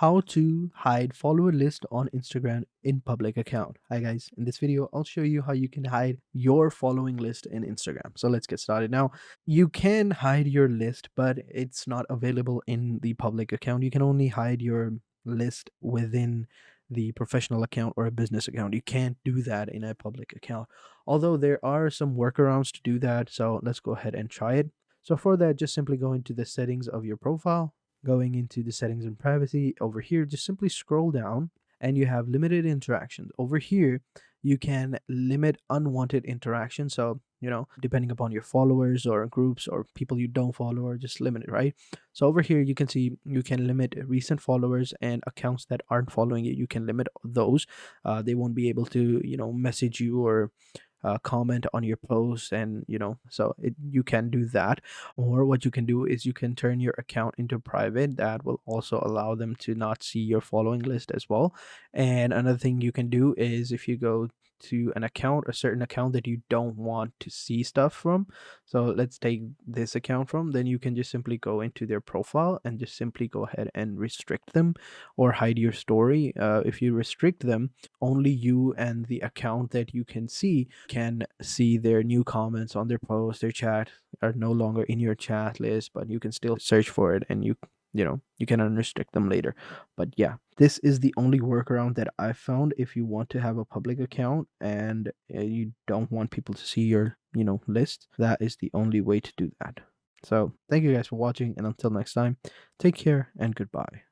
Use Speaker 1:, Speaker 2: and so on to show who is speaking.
Speaker 1: How to hide follower list on Instagram in public account. Hi guys, in this video I'll show you how you can hide your following list in Instagram. So let's get started. Now you can hide your list, but it's not available in the public account. You can only hide your list within the professional account or a business account. You can't do that in a public account, although there are some workarounds to do that. So let's go ahead and try it. So for that, just simply go into the settings of your profile. Going into the settings and privacy over here, just simply scroll down and you have limited interactions. Over here, you can limit unwanted interaction. So, depending upon your followers or groups or people you don't follow, or just limit it, right? So over here, you can see you can limit recent followers and accounts that aren't following you. You can limit those. They won't be able to, message you or comment on your post, and you can do that. Or what you can do is you can turn your account into private. That will also allow them to not see your following list as well. And another thing you can do is, if you go to an account, a certain account that you don't want to see stuff from, so let's take this account from, then you can just simply go into their profile and just simply go ahead and restrict them or hide your story. If you restrict them, only you and the account that you can see their new comments on their post. Their chat are no longer in your chat list, but you can still search for it, and you can unrestrict them later. But yeah, this is the only workaround that I found. If you want to have a public account and you don't want people to see your list, that is the only way to do that. So thank you guys for watching, and until next time, take care and goodbye.